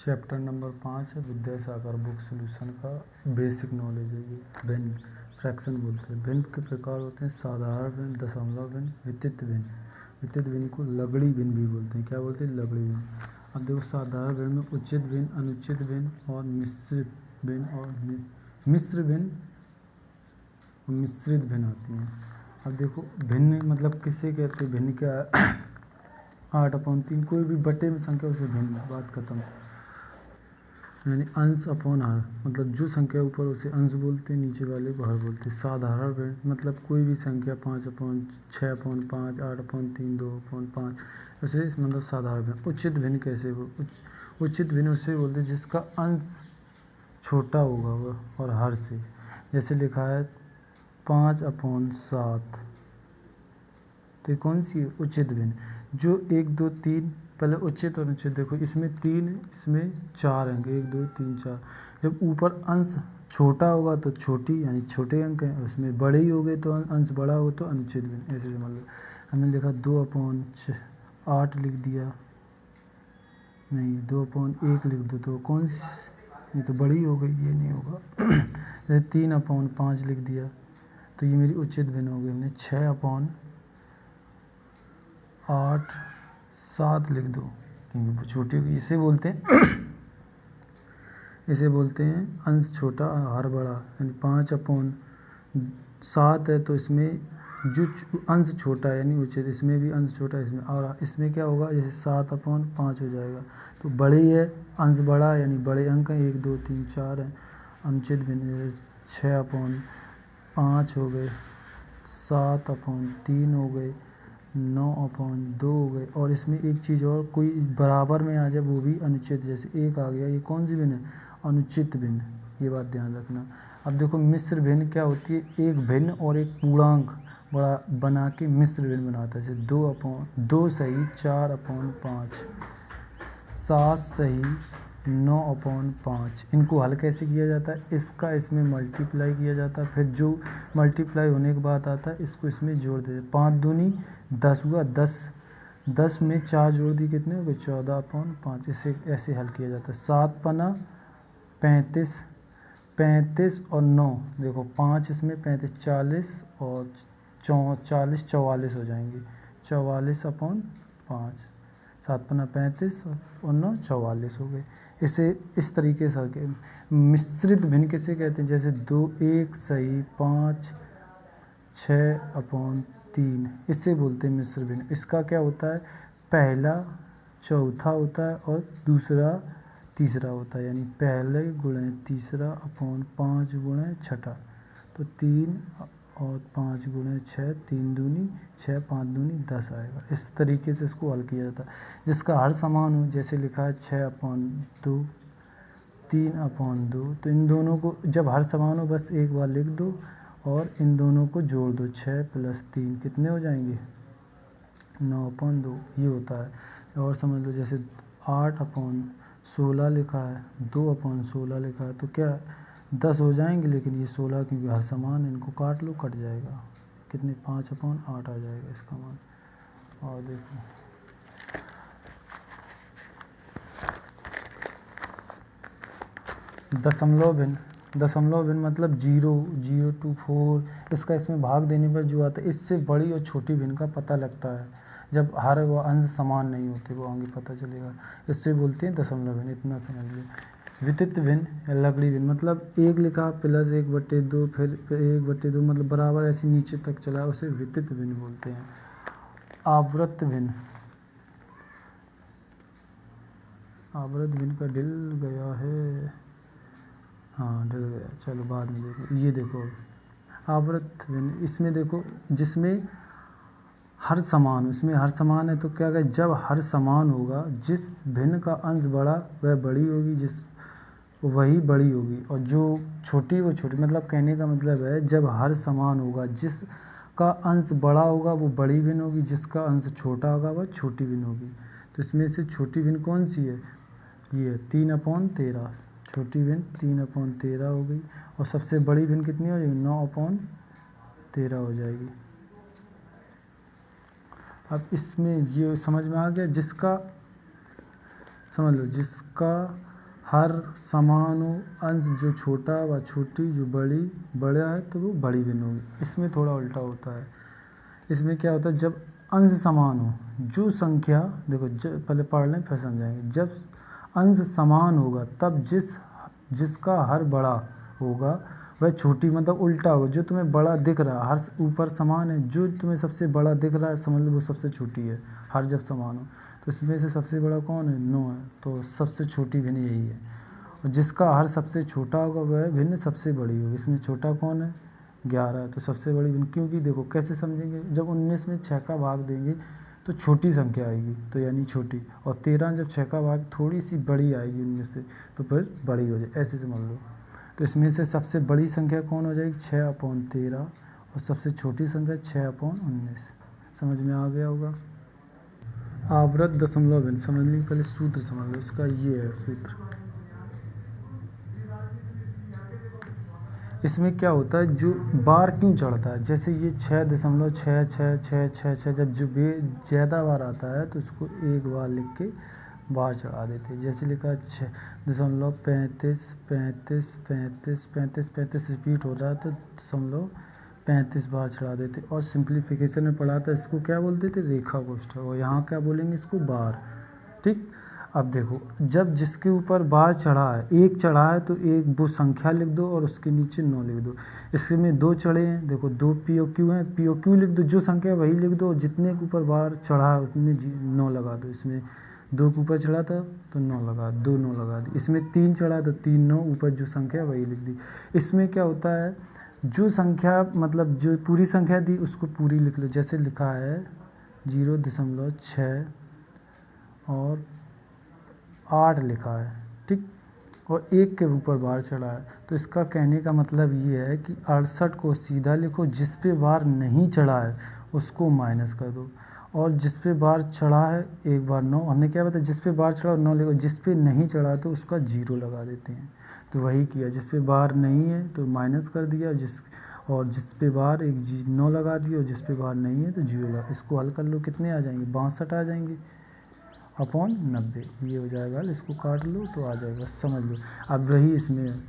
Chapter number 5 है Vidyasagar book solution का basic knowledge है। ये भिन्न फ्रैक्शन बोलते हैं। भिन्न के प्रकार होते हैं साधारण भिन्न, दशमलव भिन्न, वितरित भिन्न। वितरित भिन्न को लगड़ी भिन्न भी बोलते हैं। क्या बोलते हैं? लगड़ी भिन्न। अब देखो साधारण भिन्न में उचित भिन्न, अनुचित भिन्न और मिश्रित भिन्न और मिश्र भिन्न और मिश्रित भिन्न आती हैं। अब देखो भिन्न मतलब किससे कहते हैं? भिन्न क्या 8/3 कोई भी बटे में संख्या उसे भिन्न, बात खत्म। यानी अंश अपॉन हर मतलब जो संख्या ऊपर उसे अंश बोलते हैं, नीचे वाले को हर बोलते हैं। साधारण भिन्न मतलब कोई भी संख्या 5/6/5, 8/3, 2/5 ऐसे मतलब साधारण भिन्न। उचित भिन्न कैसे? उचित भिन्न उसे बोलते हैं जिसका अंश छोटा होगा वह और हर से। जैसे लिखा है 5/7, तो ये कौन सी है? उचित भिन्न। जो 1 2 3 पहले उचित और अनुचित देखो, इसमें 3 इसमें 4 अंक, 1 2 3 4। जब ऊपर अंश छोटा होगा तो छोटी यानी छोटे अंक हैं, उसमें बड़े ही हो गए तो अंश बड़ा होगा तो अनुचित भिन्न। ऐसे समझ लो। हमने लिखा 2/8 लिख दिया, नहीं 2/1 लिख दो तो कौन सी? ये तो बड़ी हो गई, ये नहीं होगा। जैसे 3/5 लिख दिया तो ये मेरी उचित भिन्न हो गई। हमने 6/8 लिख दो क्योंकि छोटी होगी। इसे बोलते हैं इसे बोलते हैं अंश छोटा हर बड़ा। यानी 5/7 है तो इसमें जो अंश छोटा है यानी उचित, इसमें भी अंश छोटा है इसमें, और इसमें क्या होगा? जैसे 7/5 हो जाएगा तो बड़े है, अंश बड़ा यानी बड़े अंक हैं, 1 2 3 4 हैं। अनुचित भिन्न जैसे 6/5 हो गए, 7/3 हो गए, 9/2 हो गए। और इसमें एक चीज़ और, कोई बराबर में आ जाए वो भी अनुचित। जैसे 1 आ गया, ये कौन सी भिन्न है? अनुचित भिन्न। ये बात ध्यान रखना। अब देखो मिश्र भिन्न क्या होती है? एक भिन्न और एक पूर्णांक बड़ा बना के मिश्र भिन्न बनाता है। जैसे 2 सही 4/5, 7 सही 9/5। इनको हल कैसे किया जाता है? इसका इसमें मल्टीप्लाई किया जाता है, फिर जो मल्टीप्लाई होने के बाद आता है इसको इसमें जोड़ देते हैं। 5 दूनी 10 हुआ, 10 में 4 जोड़ दी कितने हो गए? 14/5। इसे ऐसे हल किया जाता है। 7 पना 35, 35 और 9 देखो 5 इसमें 35 40 और 40 44 हो जाएंगे। 44/5, 7 पना 35 और 9 44 हो गए। इसे इस तरीके से मिश्रित भिन्न किसे कहते हैं? जैसे 2 1 सही 5 6/3 इसे बोलते हैं मिश्र भिन्न। इसका क्या होता है? पहला चौथा होता है और दूसरा तीसरा होता है, यानी पहले गुणे तीसरा अपॉन 5 गुणे छठा, तो 3 और 5 गुणे 6, 3 दूनी 6, 5 दूनी 10 आएगा। इस तरीके से इसको हल किया जाता है। जिसका हर समान हो, जैसे लिखा है 6/2, 3/2, तो इन दोनों को जब हर समान हो बस एक बार लिख दो और इन दोनों को जोड़ दो। 6 + 3 कितने हो जाएंगे? 9/2 ये होता है। और समझ लो जैसे 8/16 लिखा है, 2/16 लिखा है, तो क्या 10 हो जाएंगे, लेकिन ये 16 क्योंकि हर समान है, इनको काट लो कट जाएगा। कितने? 5/8 आ जाएगा इसका मान। और देखो दशमलव भिन्न। दशमलव भिन्न मतलब 0 0 2 4। इसका इसमें भाग देने पर जो आता है, इससे बड़ी और छोटी भिन्न का पता लगता है। जब हर व अंश समान नहीं होते वो आगे पता चलेगा। इससे बोलते हैं दशमलव भिन्न। इतना समझिए। वितरित भिन्न या लगड़ी भिन्न मतलब 1 लिखा प्लस 1/2 फिर 1/2 मतलब बराबर ऐसे नीचे तक चला, उसे वितरित भिन्न बोलते हैं। आवृत भिन्न। आवृत भिन्न का डिल गया है, हाँ डल गया, चलो बाद में देखो। ये देखो आवृत भिन्न, इसमें देखो जिसमें हर समान हो, इसमें हर समान है तो क्या कहें? जब हर समान होगा, जिस भिन्न का अंश बड़ा वह बड़ी होगी, वही बड़ी होगी, और जो छोटी वो छोटी। मतलब कहने का मतलब है जब हर समान होगा, जिसका अंश बड़ा होगा वो बड़ी भिन्न होगी, जिसका अंश छोटा होगा वह छोटी भिन्न होगी। तो इसमें से छोटी भिन्न कौन सी है? ये है 3/13। छोटी भिन्न 3/13 हो गई, और सबसे बड़ी भिन्न कितनी हो जाएगी? 9/13 हो जाएगी। अब इसमें ये समझ में आ गया, जिसका समझ लो, जिसका हर समान हो, अंश जो छोटा व छोटी जो बड़ा है तो वो बड़ी भिन्न होगी। इसमें थोड़ा उल्टा होता है। इसमें क्या होता है, जब अंश समान हो, जो संख्या देखो पहले पढ़ लें फिर समझाएंगे। जब अंश समान होगा तब जिसका हर बड़ा होगा वह छोटी, मतलब उल्टा होगा। जो तुम्हें बड़ा दिख रहा है, हर ऊपर समान है, जो तुम्हें सबसे बड़ा दिख रहा है समझ लो वो सबसे छोटी है। हर जब समान हो तो इसमें से सबसे बड़ा कौन है, 9 है, तो सबसे छोटी भिन्न यही है। और जिसका हर सबसे छोटा होगा वह भिन्न सबसे बड़ी होगी। इसमें छोटा कौन है, 11 है, तो सबसे बड़ी भिन्न। क्योंकि देखो कैसे समझेंगे, जब 19 में 6 का भाग देंगे तो छोटी संख्या आएगी, तो यानी छोटी। और 13 जब 6 का भाग थोड़ी सी बड़ी आएगी उनमें से, तो फिर बड़ी हो जाए, ऐसे समझ लो। तो इसमें से सबसे बड़ी संख्या कौन हो जाएगी, 6/13, और सबसे छोटी संख्या 6/19। समझ में आ गया होगा। आवर्त दशमलव भिन्न समझ लीजिए, पहले सूत्र समझ लो इसका। ये है सूत्र। इसमें क्या होता है, जो बार क्यों चढ़ता है, जैसे ये 6.66666, जब जो ज़्यादा बार आता है तो इसको एक बार लिख के बार चढ़ा देते हैं। जैसे लिखा 6.35 रिपीट हो रहा है तो 35 बार चढ़ा देते। और सिंप्लीफिकेशन में पढ़ा था, इसको क्या बोलते थे, रेखा कोष्ठक, और यहाँ क्या बोलेंगे इसको, बार। ठीक। अब देखो, जब जिसके ऊपर बार चढ़ा है, एक चढ़ा है तो एक वो संख्या लिख दो और उसके नीचे 9 लिख दो। इसमें 2 चढ़े हैं, देखो 2 POQ हैं, POQ लिख दो, जो संख्या वही लिख दो, जितने के ऊपर बार चढ़ा है उतने 9 लगा दो। इसमें 2 के ऊपर चढ़ा था तो 9 लगा, 2 9 लगा दी। इसमें 3 चढ़ा तो 3 9, ऊपर जो संख्या वही लिख दी। इसमें क्या होता है, जो संख्या मतलब जो पूरी संख्या दी उसको पूरी लिख लो। जैसे लिखा है 0.6 और 8 लिखा है, ठीक, और 1 के ऊपर बार चढ़ा है। तो इसका कहने का मतलब ये है कि 68 को सीधा लिखो, जिस पे बार नहीं चढ़ा है उसको माइनस कर दो, और जिस पे बार चढ़ा है एक बार 9, हमने क्या बताया, जिस पे बार चढ़ा 9 लिखो, जिस पे नहीं चढ़ा तो उसका 0 लगा देते हैं। तो वही किया, जिस पे बार नहीं है तो माइनस कर दिया, और जिस पे बार 9 लगा दिया, और जिस पे बार नहीं है तो 0 लगा। इसको हल कर लो, कितने आ जाएंगे, 62 आ जाएंगे अपॉन 90, ये हो जाएगा। इसको काट लो तो आ जाएगा, समझ लो। अब वही इसमें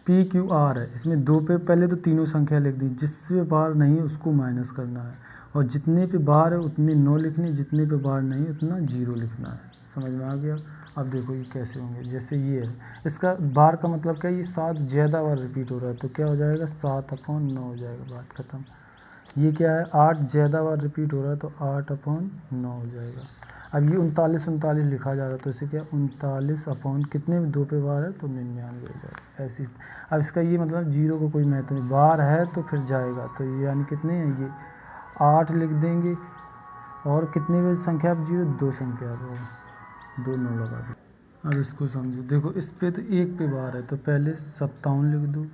PQR है, इसमें 2 पे पहले तो तीनों संख्या लिख दी, जिससे बार नहीं उसको माइनस करना है, और जितने पे बार है उतनी 9 लिखनी, जितने पे बार नहीं उतना 0 लिखना है। समझ में आ गया। अब देखो ये कैसे होंगे, जैसे ये है, इसका बार का मतलब क्या है, ये 7 ज़्यादा बार रिपीट हो रहा है तो क्या हो जाएगा, 7/9 हो जाएगा, बात खत्म। ये क्या है, 8 ज़्यादा बार रिपीट हो रहा है तो 8/9 हो जाएगा। अब ये 39 लिखा जा रहा है तो इसे क्या, 39 अपॉन कितने में 2 पे बार है तो 99 हो जाएगा, ऐसी। अब इसका ये मतलब 0 को कोई महत्व नहीं, बार है तो फिर जाएगा, तो ये यानी कितने हैं, ये 8 लिख देंगे, और कितने में संख्या, अब 0 2 संख्या है, 2 9 लगा दें। अब इसको समझो, देखो इस पे तो 1 पे बार है तो पहले 57 लिख दो,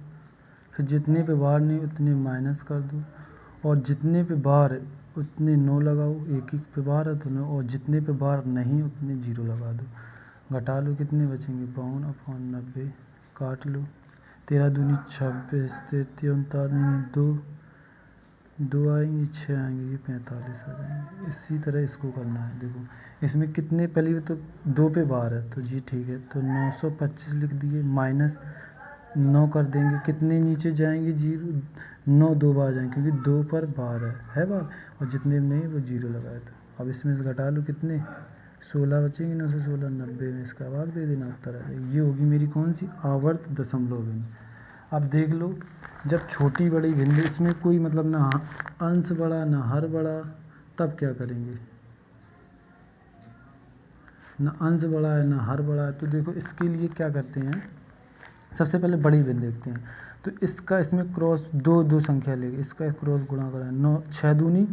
फिर जितने पे बार नहीं उतने माइनस कर दो, और जितने पे बार है उतने 9 लगाओ, 1 पे बार है तो 9, और जितने पे बार नहीं उतने 0 लगा दो। घटा लो, कितने बचेंगे, 52/90, काट लो, 13 दूनी 26, 33 39, 2 आएंगे, 6 आएंगे, ये 45 आ जाएंगे। इसी तरह इसको करना है। देखो इसमें कितने, पहले तो 2 पे बार है तो जी ठीक है, तो 925 लिख दिए, माइनस 9 कर देंगे, कितने नीचे जाएंगे, 0, 9 2 बार जाएंगे क्योंकि 2 पर बार है बार, और जितने में नहीं वो 0 लगाए तो। अब इसमें से घटा लो, कितने 16 बचेंगे, 9 से 16 90 में इसका भाग दे देना, उत्तर आ जाएगा। ये होगी मेरी कौन सी, आवर्त दशमलव भिन्न। अब देख लो, जब छोटी बड़ी भिन्न, इसमें कोई मतलब ना अंश बड़ा ना हर बड़ा, तब क्या करेंगे, ना अंश बड़ा है ना हर बड़ा है, तो देखो इसके लिए क्या करते हैं, सबसे पहले बड़ी भिन्न देखते हैं। तो इसका इसमें क्रॉस 2 संख्या लेंगे, इसका क्रॉस गुणा करें, 9 6 दूनी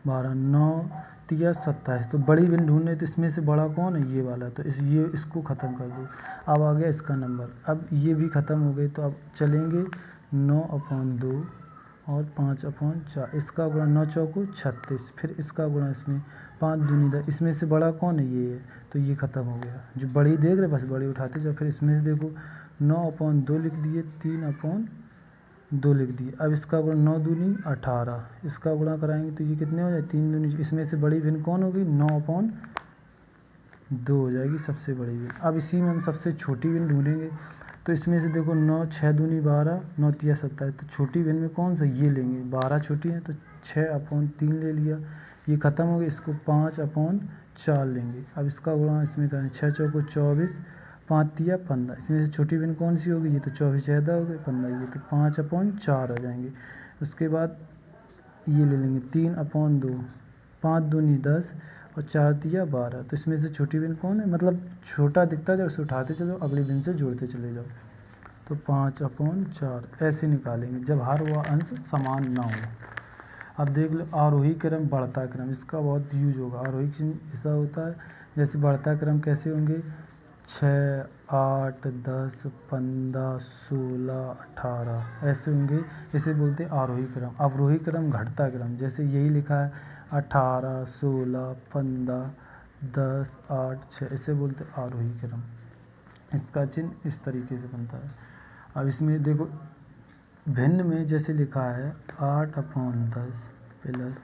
12, 9 3 27, तो बड़ी भिन्न ढूंढने, तो इसमें से बड़ा कौन है, ये वाला, तो इसको ख़त्म कर दो। अब आ गया इसका नंबर, अब ये भी ख़त्म हो गई, तो अब चलेंगे 9/2 और 5/4, इसका गुणा 9 चौको 36, फिर इसका गुणा इसमें 5 दूनी 10, इसमें से बड़ा कौन है, ये है, तो ये ख़त्म हो गया। जो बड़ी देख रहे बस बड़ी उठाते जाओ, फिर इसमें से देखो 9/2 लिख दिए, 3/2 लिख दिए। अब इसका गुणा 9 दूनी 18, इसका गुणा कराएंगे तो ये कितने हो जाए, 3 दूनी, इसमें से बड़ी भिन्न कौन होगी, 9/2 2 हो जाएगी सबसे बड़ी बिन। अब इसी में हम सबसे छोटी बिन ढूंढेंगे, तो इसमें से देखो 9 6 दूनी 12, 9 तिया 27, तो छोटी बिन में कौन सा ये लेंगे, 12 छोटी है तो 6/3 ले लिया, ये ख़त्म हो गया, इसको 5/4 लेंगे। अब इसका गुणा इसमें करें, 6 चौको 24, 5 तिया 15, इसमें से छोटी बिन कौन सी होगी, ये तो 24 ज़्यादा हो गए, 15 ये, तो 5/4 आ जाएंगे। उसके बाद ये ले लेंगे 3/2, 5 दूनी 10 और 4 तिया 12, तो इसमें से छोटी बिन कौन है, मतलब छोटा दिखता है, उसे उठाते चलो, अगली बिन से जोड़ते चले जाओ, तो 5/4 ऐसे निकालेंगे जब हर वह अंश समान ना हो। अब देख लो आरोही क्रम बढ़ता क्रम, इसका बहुत यूज होगा। आरोही क्रम ऐसा होता है, जैसे बढ़ता क्रम कैसे होंगे, 6 8 10 15 16 18 ऐसे होंगे, इसे बोलते हैं आरोही क्रम। अवरोही क्रम घटता क्रम, जैसे यही लिखा है 18 16 15 10 8 6, इसे बोलते हैं आरोही क्रम। इसका चिन्ह इस तरीके से बनता है। अब इसमें देखो भिन्न में जैसे लिखा है 8/10 प्लस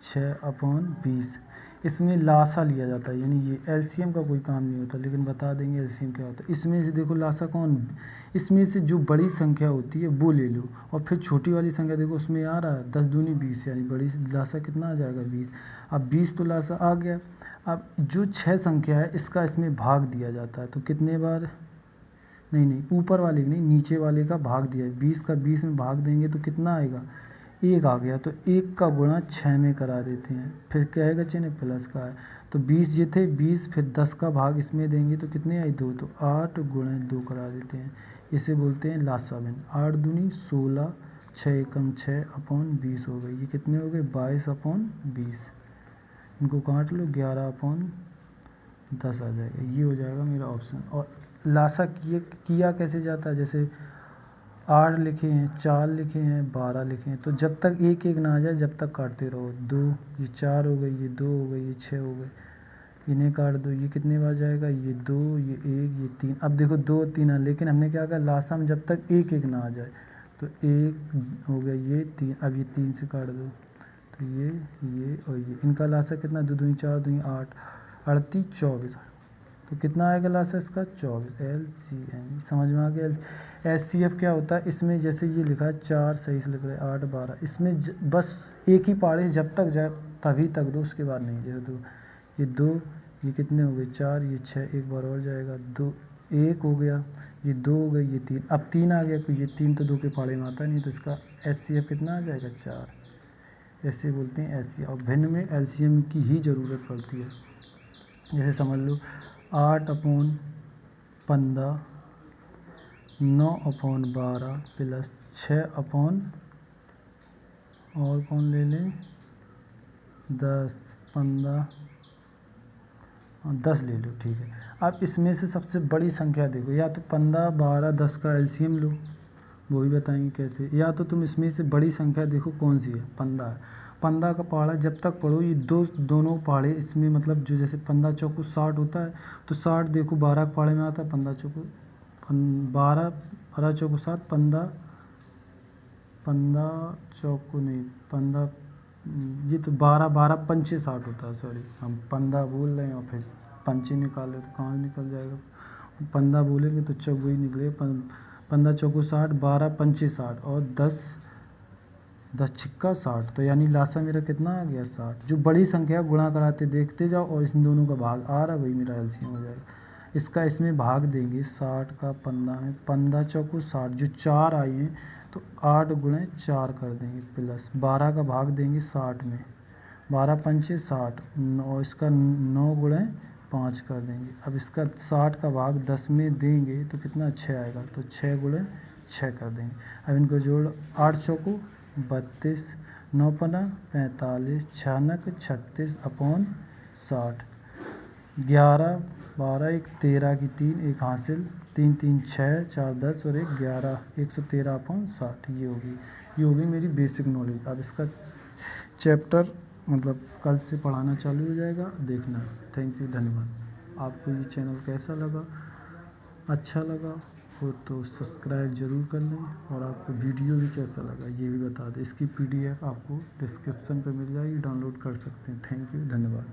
6/20, इसमें लासा लिया जाता है, यानी ये एलसीएम का कोई काम नहीं होता, लेकिन बता देंगे एलसीएम क्या होता है। इसमें से देखो लासा कौन, इसमें से जो बड़ी संख्या होती है वो ले लो, और फिर छोटी वाली संख्या देखो उसमें आ रहा है 10 दूनी 20, यानी बड़ी लासा कितना आ जाएगा 20। अब 20 तो लासा आ गया। अब जो 6 संख्या है इसका इसमें भाग दिया जाता है, तो कितने बार, नहीं ऊपर वाले नहीं, नीचे वाले का भाग दिया है, 20 का 20 में भाग देंगे तो कितना आएगा, 1 आ गया, तो 1 का गुणा 6 में करा देते हैं, फिर क्या आएगा चिन्ह प्लस का है, तो 20 ये थे 20, फिर 10 का भाग इसमें देंगे तो कितने आई 2, तो 8 गुणे 2 करा देते हैं, इसे बोलते हैं लासा बिन। 8 दूनी 16, 6 एकम 6/20 हो गई, ये कितने हो गए 22/20, इनको काट लो 11/10 आ जाएगा, ये हो जाएगा मेरा ऑप्शन। और लासा किया कैसे जाता है, जैसे 8 लिखे हैं, 4 लिखे हैं, 12 लिखे हैं, तो जब तक एक एक ना आ जाए जब तक काटते रहो। 2 ये 4 हो गई, ये 2 हो गई, ये 6 हो गई, इन्हें काट दो, ये कितने बार जाएगा, ये 2 ये 1 ये 3। अब देखो 2 3 है, लेकिन हमने क्या कहा लासा में जब तक एक एक ना आ जाए, तो 1 हो गया, ये 3, अब ये 3 से काट दो, तो ये और ये, इनका लासा कितना, 2 दूनी 4 दूनी 8, 38 24, तो कितना आएगा लासा इसका 24। LCM समझ में आ गया। SCF क्या होता है, इसमें जैसे ये लिखा है 4 सही से लिख रहे 8 12, इसमें बस एक ही पाड़े जब तक जाए तभी तक दो, उसके बाद नहीं, जैसे 2 ये 2 ये कितने हो गए 4 ये 6, एक बार और जाएगा 2 1 हो गया, ये 2 हो गई, ये 3, अब 3 आ गया, तो ये 3 तो 2 के पाड़े में आता नहीं, तो इसका SCF कितना आ जाएगा 4, ऐसे बोलते हैं SCF। और भिन्न में LCM की ही ज़रूरत पड़ती है, जैसे समझ लो 8/15 9/12 प्लस 6 और कौन ले लें 10 15 10 ले लो, ठीक है। अब इसमें से सबसे बड़ी संख्या देखो, या तो 15 12 10 का LCM लो, वो भी बताएंगे कैसे, या तो तुम इसमें से बड़ी संख्या देखो कौन सी है, 15 है। 15 का पहाड़ा जब तक पढ़ो, ये दोनों पहाड़े इसमें, मतलब जो जैसे 15 चौको 60 होता है, तो 60 देखो 12 के पहाड़े में आता है, 15 चौको 12 12 चौको 7 15 चौको नहीं 15, ये तो 12 12 पंचे 60 होता है, सॉरी हम 15 बोल रहे हैं और फिर पंचे निकाले तो कहाँ निकल जाएगा, 15 बोलेंगे तो चौको ही निकले, 15 चौको 60 12 पंचे 60 और 10 छिक्का 60, तो यानी लासा मेरा कितना आ गया 60। जो बड़ी संख्या गुणा कराते देखते जाओ और इन दोनों का भाग आ रहा वही मेरा LCM हो जाएगा। इसका इसमें भाग देंगे 60 का 15 में, 15 चौको 60, जो 4 आई हैं तो 8 गुणे 4 कर देंगे, प्लस 12 का भाग देंगे 60 में, 12 पंचे 60 और इसका 9 गुणे 5 कर देंगे। अब इसका 60 का भाग 10 में देंगे तो कितना 6 आएगा, तो 6 गुणे 6 कर देंगे। अब इनको जोड़ 8 चौको 32 9 पना 45 6 36/60, 11 12 1 13 की 3 एक हासिल, 3 3 6 4 10 और 1 11 113/60, ये होगी मेरी बेसिक नॉलेज। अब इसका चैप्टर मतलब कल से पढ़ाना चालू हो जाएगा, देखना। थैंक यू, धन्यवाद। आपको ये चैनल कैसा लगा, अच्छा लगा हो तो सब्सक्राइब ज़रूर कर लें, और आपको वीडियो भी कैसा लगा ये भी बता दें। इसकी PDF आपको डिस्क्रिप्शन पे मिल जाएगी, डाउनलोड कर सकते हैं। थैंक यू, धन्यवाद।